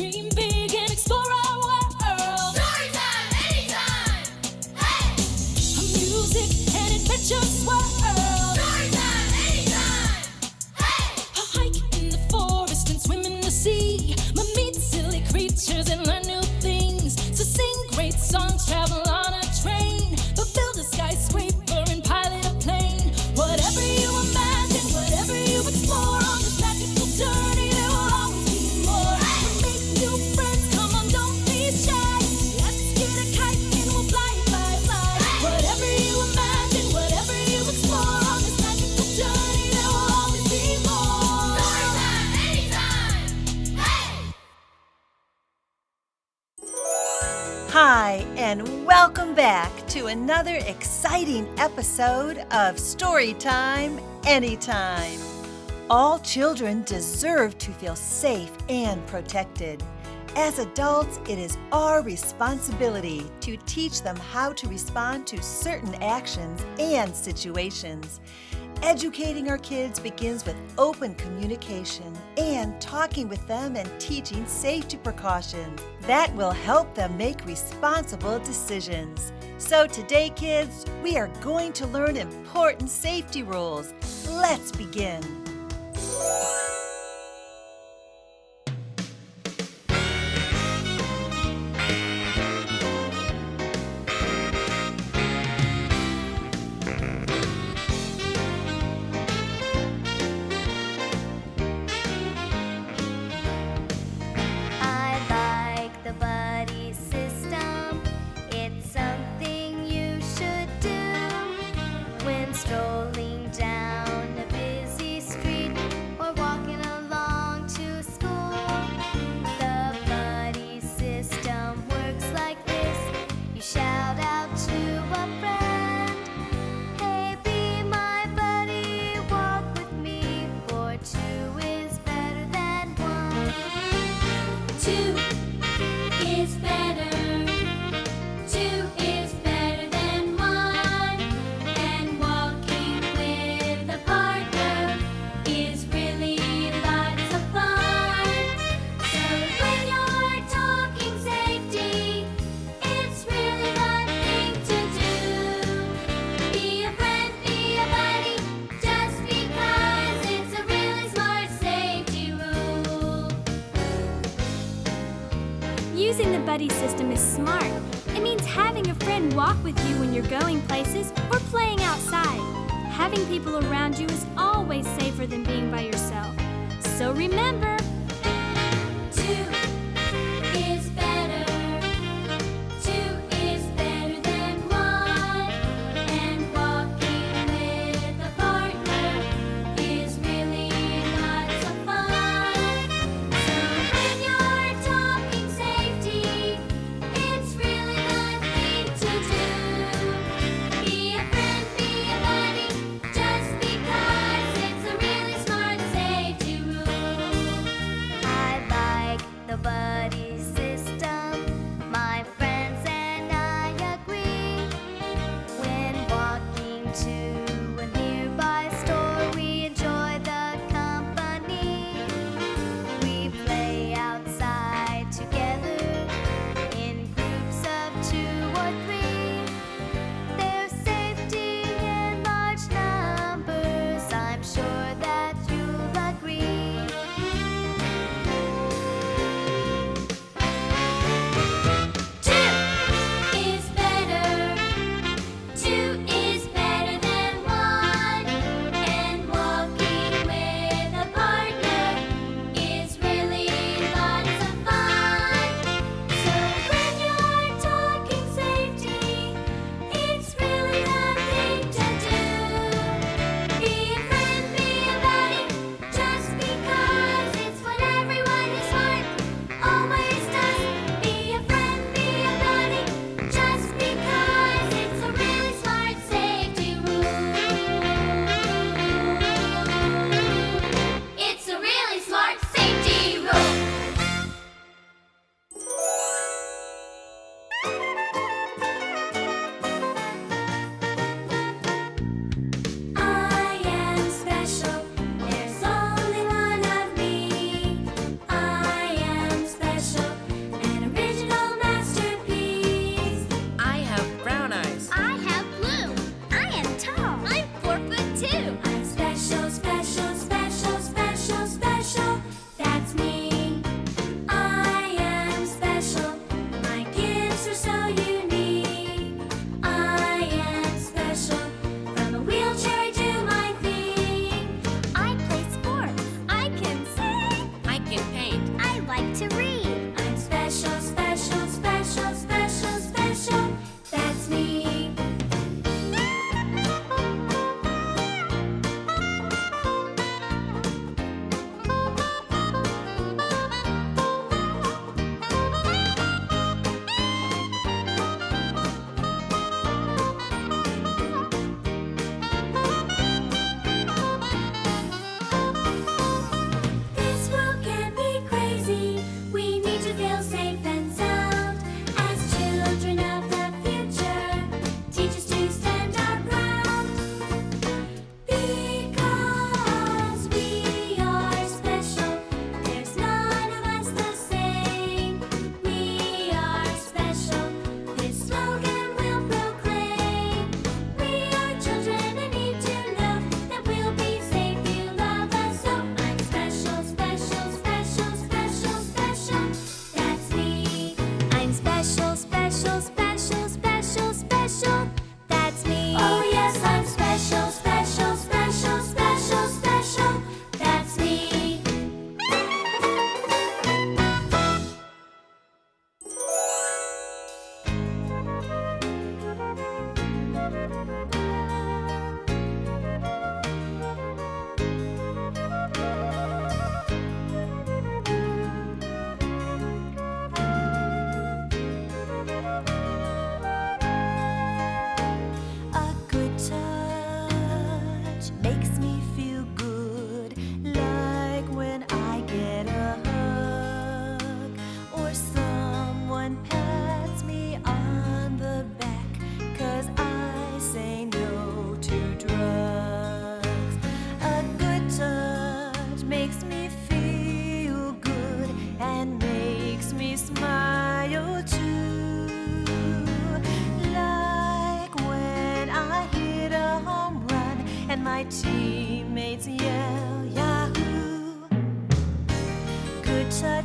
Dream big and explore our world. Story time, anytime! Hey! A music and adventure swirl. Story time, anytime! Hey! A hike in the forest and swim in the sea. Meet silly creatures and learn new things. So sing great songs, travel on a train, but build a skyscraper and pilot a plane. Whatever you imagine, whatever you explore on this magical journey, there will always be more. Make new friends, come on, don't be shy. Let's get a kite and we'll fly, fly, fly. Whatever you imagine, whatever you explore on this magical journey, there will always be more. Story time, anytime! Hey! Hi, and welcome back to another exciting episode of Storytime Anytime. All children deserve to feel safe and protected. As adults, it is our responsibility to teach them how to respond to certain actions and situations. Educating our kids begins with open communication and talking with them and teaching safety precautions that will help them make responsible decisions. So today, kids, we are going to learn important safety rules. Let's begin. I like the buddy system. It's something you should do when strolling down a busy street or walking along to school. The buddy system works like this. You shout out to a friend, "Hey, be my buddy, walk with me, for two is better than one." Two is better. Two is better than one. And walking with a partner is really lots of fun. So when you're talking safety, it's really the thing to do. Be a friend, be a buddy, just because it's a really smart safety rule. Using the buddy system is smart. It means having a friend walk with you when you're going places or playing outside. Having people around you is always safer than being by yourself. So remember, Two is better. Two is better than one. And walking with a partner is really lots of fun. So when you're talking safety, it's really the thing to do. Be a friend, be a buddy, just because it's a really smart safety rule.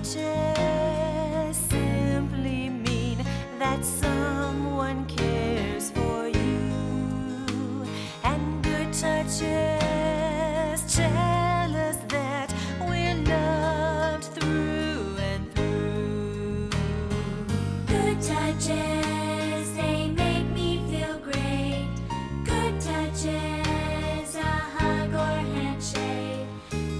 touches simply mean that someone cares for you. And good touches tell us that we're loved through and through. Good touches, they make me feel great. Good touches, a hug or handshake.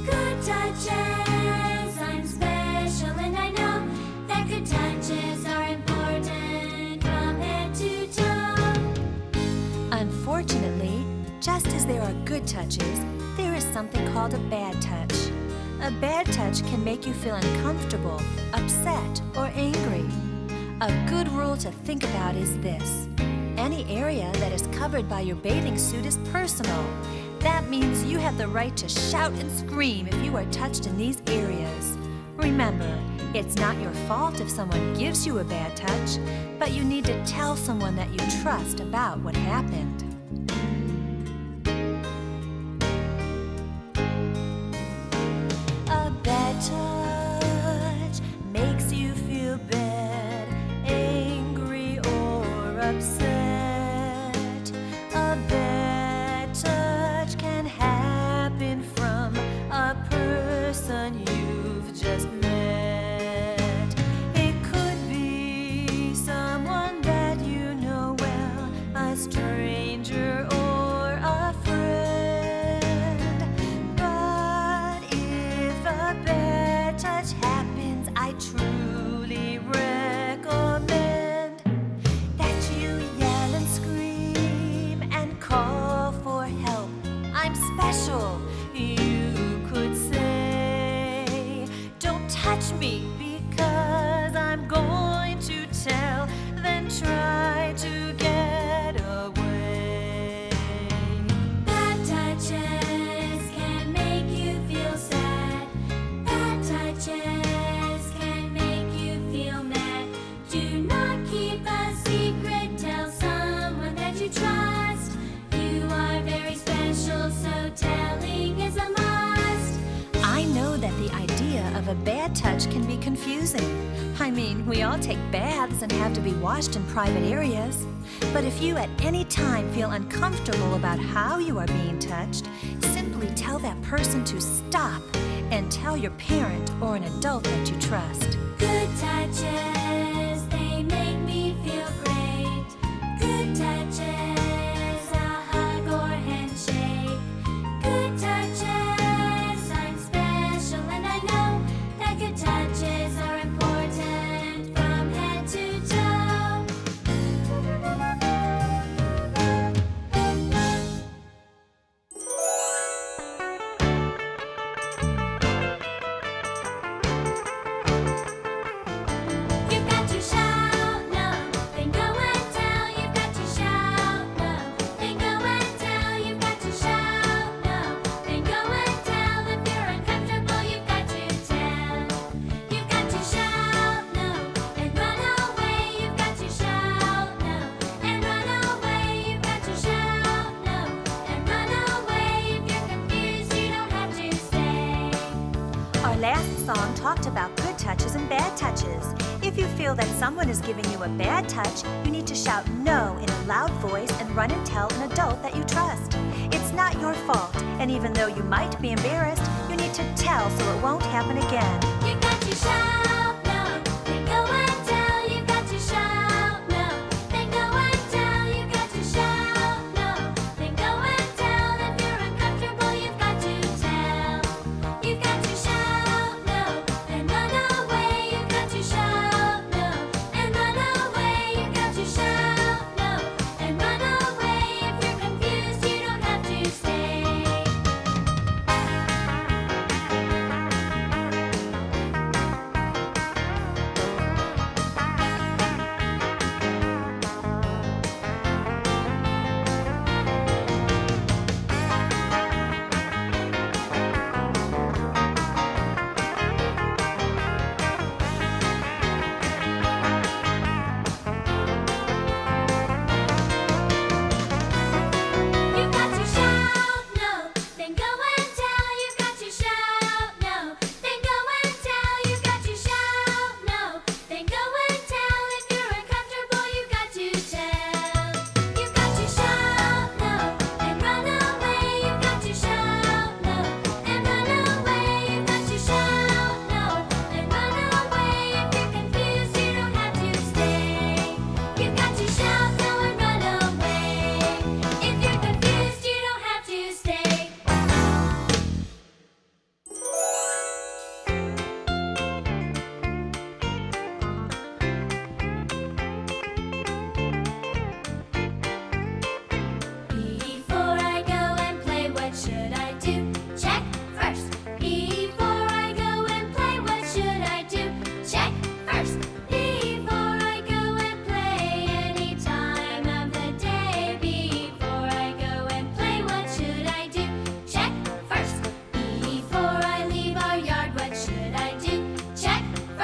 Good touches, I'm special and I know that good touches are important from head to toe. Unfortunately, just as there are good touches, there is something called a bad touch. A bad touch can make you feel uncomfortable, upset, or angry. A good rule to think about is this: any area that is covered by your bathing suit is personal. That means you have the right to shout and scream if you are touched in these areas. Remember, it's not your fault if someone gives you a bad touch, but you need to tell someone that you trust about what happened. A bad touch makes you feel bad, angry, or upset. A bad touch can happen from a person you've just met. It could be someone that you know well, a stranger or a friend. But if a bad touch happens, I truly recommend that you yell and scream and call for help. I'm special, you could say. Don't touch me because I'm going to tell, then try to get away. Bad touches can make you feel sad. Bad touches can make you feel mad. Do not keep a secret, tell someone that you trust. You are very special, so telling is a must. I know that the idea of a bad touch can be confusing. I mean, we all take baths and have to be washed in private areas. But if you at any time feel uncomfortable about how you are being touched, simply tell that person to stop and tell your parent or an adult that you trust. Good touches, they make me feel great. Good touches, a hug or handshake. Good touches, I'm special and I know that good touches are important from head to toe. You've got to shout no, then go and tell. You've got to shout no, then go and tell. You've got to shout no, then go and tell. If you're uncomfortable, you've got to tell. You've got to shout no and run away. You've got to shout no and run away. You've got to shout no and run away. If you're confused, you don't have to stay. Our last song talked about good touches and bad touches. If you feel that someone is giving you a bad touch, you need to shout no in a loud voice and run and tell an adult that you trust. It's not your fault, and even though you might be embarrassed, you need to tell so it won't happen again. You've got to shout no, then go and tell. You've got to shout no, then go and tell. You've got to shout no, then go and tell. If you're uncomfortable, you've got to tell. You've got to shout no and run away. You've got to shout no and run away. You've got to shout no and run away. If you're confused, you don't have to stay.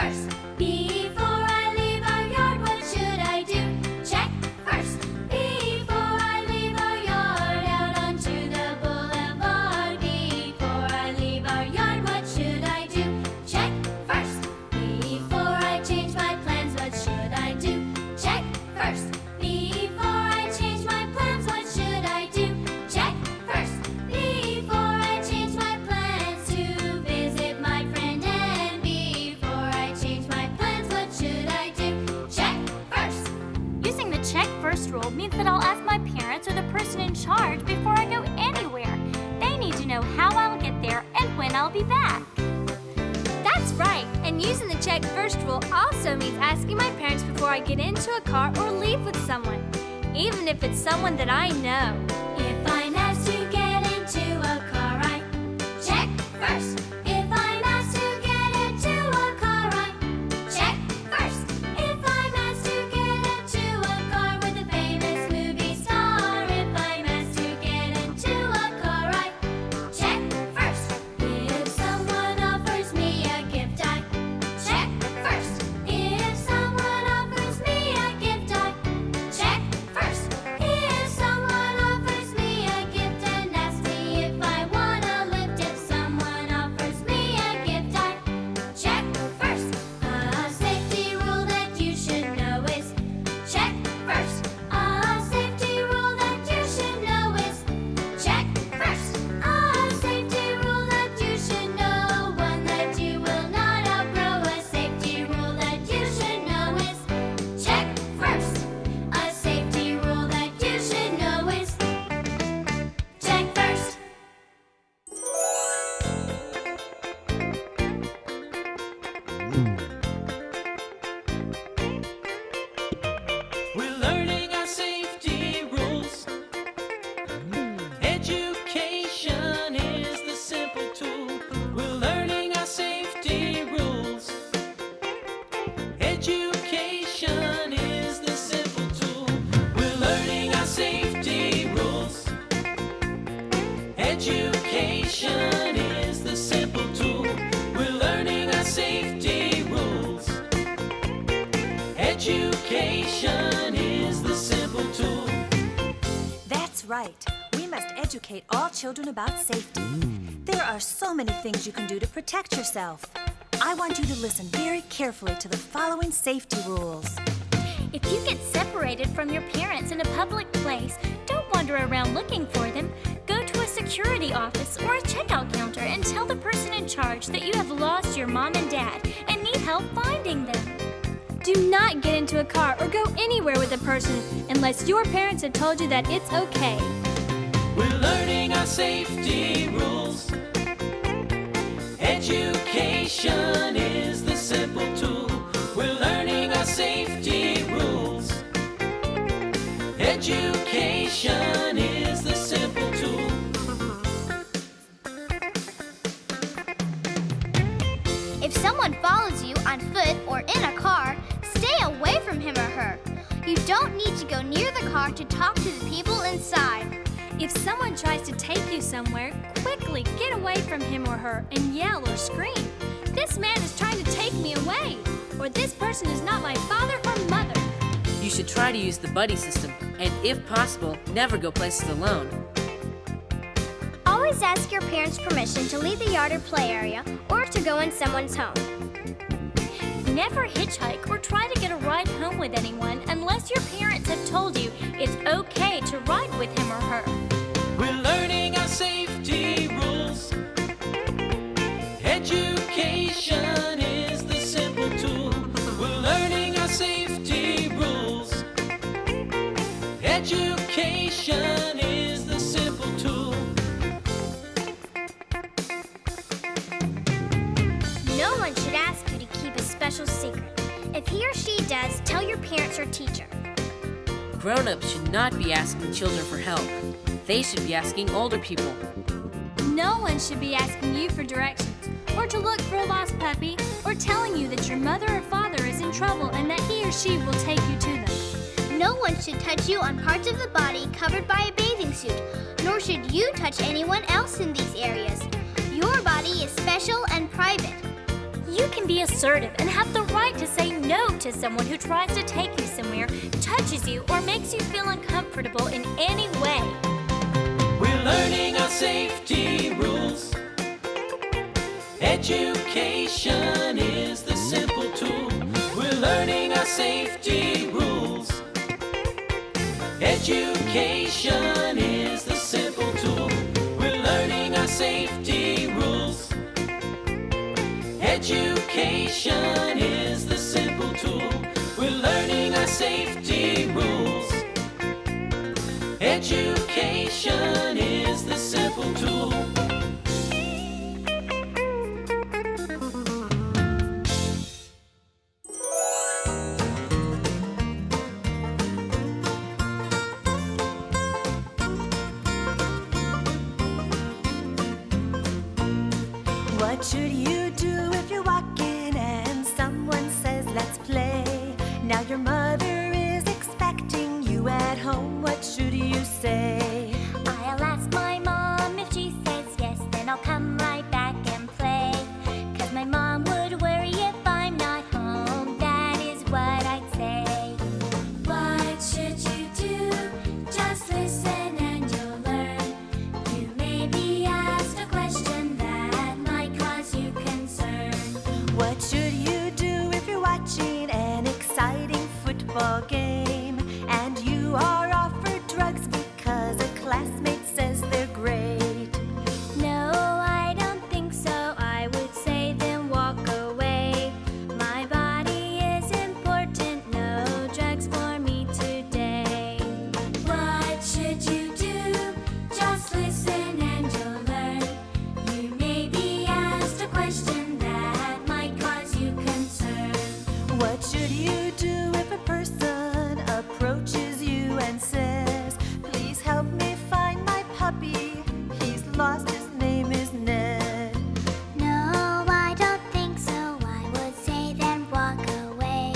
first. Before I leave our yard, what should I do? Check first. Before I leave our yard, out onto the boulevard. Before I leave our yard, what should I do? Check first. Before I change my plans, what should I do? Check first. Before I change my plans, what should I do? Check first. Before I change my plans to visit my friend, and before I change my plans, what should I do? Check first. Using the check first rule means that I'll ask my parents or the person in charge before I go anywhere. They need to know how I'll get there and when I'll be back. That's right, and using the check first rule also means asking my parents before I get into a car or leave with someone, even if it's someone that I know. If I'm asked to get into a car, I Check first. If I'm asked to get into a car, I Check first. If I'm asked to get into a car with a famous movie star, if I'm asked to get into a car, I Check first. If someone offers me a gift, I Check first. If someone offers me a gift, I Check first. If someone offers me a gift and asks me if I wanna lift, if someone offers me a gift, I Check first. A safety rule that you should know is Check first. A safety rule that you should know is Check first. A safety rule that you should know, one that you will not outgrow. A safety rule that you should know is Check first. A safety rule that you should know is check first. We're learning our safety rules. Education is the simple tool. We're learning our safety rules. Education is the simple tool. We're learning our safety rules. Education is the simple tool. We're learning our safety rules. Education is the simple tool. That's right. We must educate all children about safety. There are so many things you can do to protect yourself. I want you to listen very carefully to the following safety rules. If you get separated from your parents in a public place, don't wander around looking for them. Go to a security office or a checkout counter and tell the person in charge that you have lost your mom and dad and need help finding them. Do not get into a car or go anywhere with a person unless your parents have told you that it's okay. We're learning our safety rules. Education is the simple tool. We're learning our safety rules. Education is the simple tool. If someone follows you on foot or in a car, stay away from him or her. You don't need to go near the car to talk to the people inside. If someone tries to take you somewhere, quickly get away from him or her and yell or scream. This man is trying to take me away, or this person is not my father or mother. You should try to use the buddy system, and if possible, never go places alone. Always ask your parents' permission to leave the yard or play area or to go in someone's home. Never hitchhike or try to get a ride home with anyone unless your parents have told you it's okay to ride with him or her. We're learning our safety rules. Education is the simple tool. We're learning our safety rules. Education is the simple tool. No one should ask you to keep a special secret. If he or she does, tell your parents or teacher. Grown-ups should not be asking children for help. They should be asking older people. No one should be asking you for directions, or to look for a lost puppy, or telling you that your mother or father is in trouble and that he or she will take you to them. No one should touch you on parts of the body covered by a bathing suit, nor should you touch anyone else in these areas. Your body is special and private. You can be assertive and have the right to say no to someone who tries to take you somewhere, touches you, or makes you feel uncomfortable in any way. We're learning our safety rules. Education is the simple tool. We're learning our safety rules. Education is the simple tool. We're learning our safety rules. Education is the simple tool. We're learning our safety rules. Education is the simple tool. What should you do if you're walking and someone says, let's play? Now your mother is expecting you at home. What should you say? I'll ask my mom. If she says yes, then I'll come right back and play. 'Cause my mom would worry if I'm not home. That is what I'd say. What should you do? Just listen and you'll learn. You may be asked a question that might cause you concern. What should you do if you're watching an exciting football game and you are offered drugs because a classmate says they're great? No, I don't think so. I would say then walk away. My body is important. No drugs for me today. What should you do? Just listen and you'll learn. You may be asked a question that might cause you concern. What should you do if a person approaches you and says, please help me find my puppy? He's lost, his name is Ned. No, I don't think so. I would say then walk away.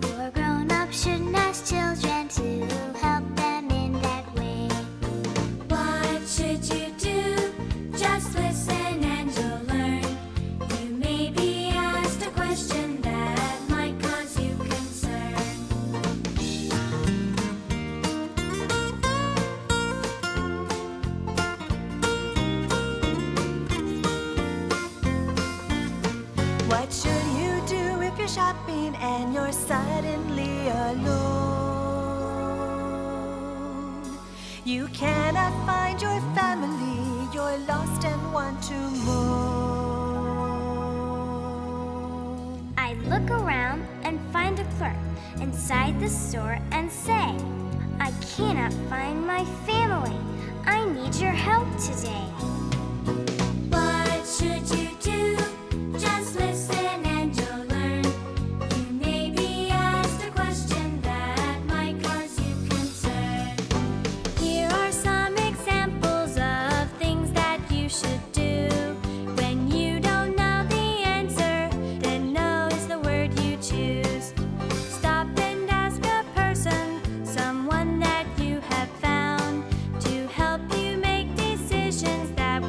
For grown-ups shouldn't ask children to help them in that way. What should you do? Just listen and you'll learn. You may be asked a question that might cause you concern. What should you do if you're shopping and you're suddenly alone? You cannot find your family, you're lost and want to moan. I look around and find a clerk inside the store and say, I cannot find my family. I need your help today. What should you do? Just listen and you'll learn. You may be asked a question that might cause you concern. Here are some examples of things that you should do. When you don't know the answer, then no is the word you choose. Stop and ask a person, someone that you have found, to help you make decisions that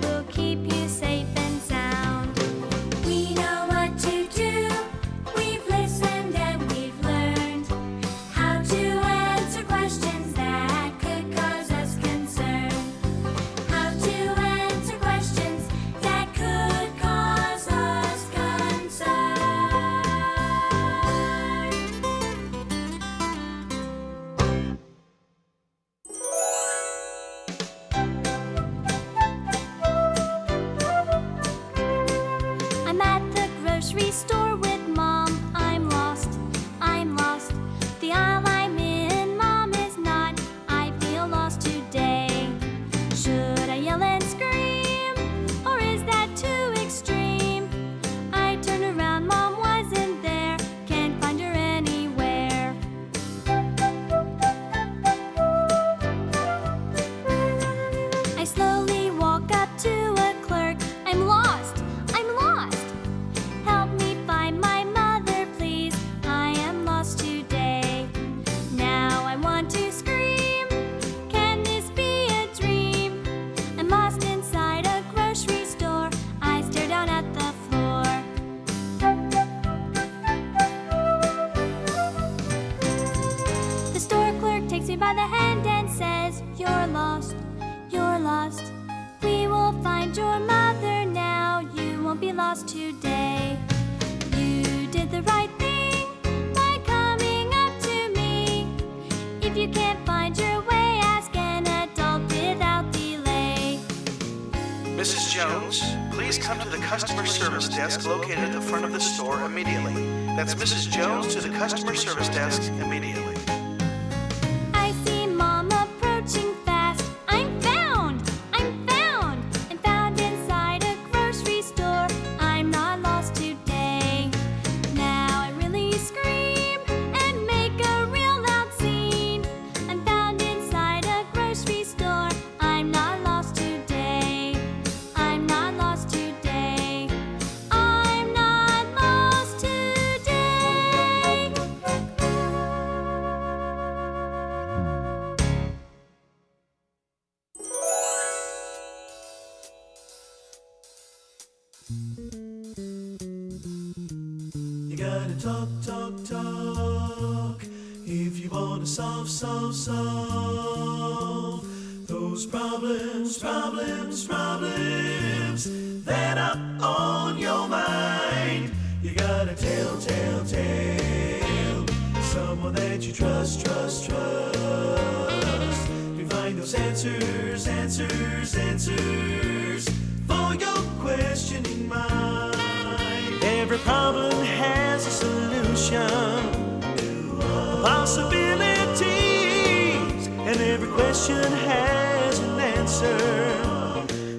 you by the hand and says, "You're lost, you're lost. We will find your mother now. You won't be lost today. You did the right thing by coming up to me. If you can't find your way, ask an adult without delay." Mrs. Jones, please come to the customer service desk located at the front of the store immediately. That's Mrs. Jones to the customer service desk immediately. I see Mom approaching fast. I'm found! I'm found! I'm found inside a grocery store. I'm not lost today. Now I really scream and make a real loud scene. I'm found inside a grocery store. I'm not lost today. I'm not lost today. I'm not lost today. You gotta talk, talk, talk if you wanna solve those problems that are on your mind. You gotta tell someone that you trust. You find those answers for your questioning mind. Every problem has a solution, possibilities, and every question has an answer.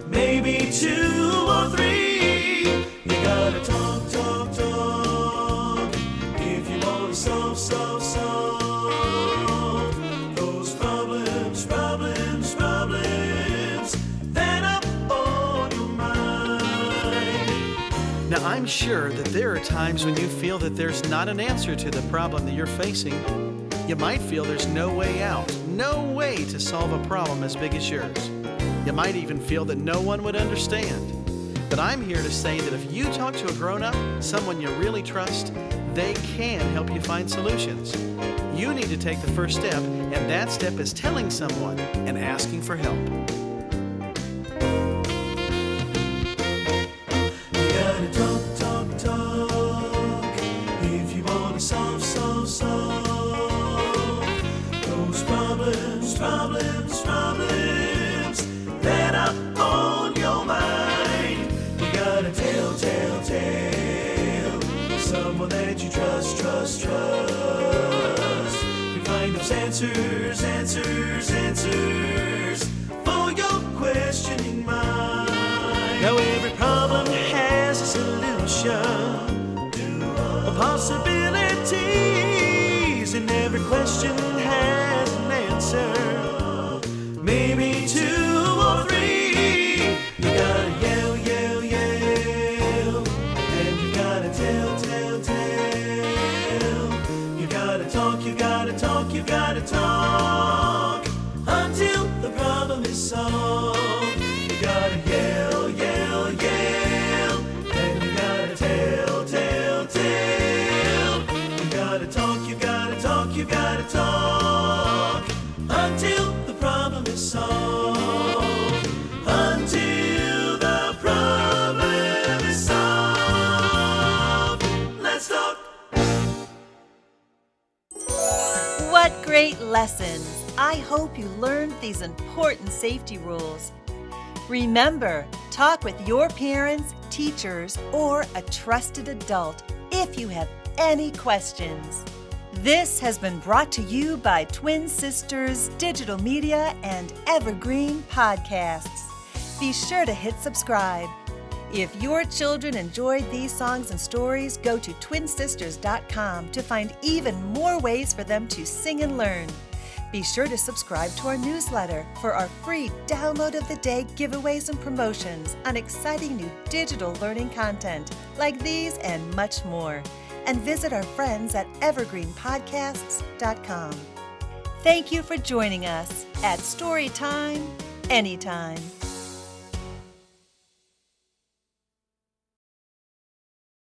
Maybe 2 or 3. You gotta talk if you wanna solve those problems that are on your mind. Now, I'm sure that there are times when you feel that there's not an answer to the problem that you're facing. You might feel there's no way out, no way to solve a problem as big as yours. You might even feel that no one would understand. But I'm here to say that if you talk to a grown-up, someone you really trust, they can help you find solutions. You need to take the first step, and that step is telling someone and asking for help. You gotta talk if you wanna solve those problems that are on your mind. You gotta tell someone that you trust. You find those answers for your questioning mind. Now every problem has a solution, possibilities, and every question has an answer. Maybe 2 or 3. You gotta yell, and you gotta tell. You gotta talk until the problem is solved. You gotta yell, and you gotta tell. You gotta talk until the problem is solved. Until the problem is solved. Let's talk. What great lessons! I hope you learned these important safety rules. Remember, talk with your parents, teachers, or a trusted adult if you have any questions. This has been brought to you by Twin Sisters Digital Media and Evergreen Podcasts. Be sure to hit subscribe. If your children enjoyed these songs and stories, go to twinsisters.com to find even more ways for them to sing and learn. Be sure to subscribe to our newsletter for our free Download of the Day giveaways and promotions on exciting new digital learning content like these and much more. And visit our friends at evergreenpodcasts.com. Thank you for joining us at Storytime Anytime.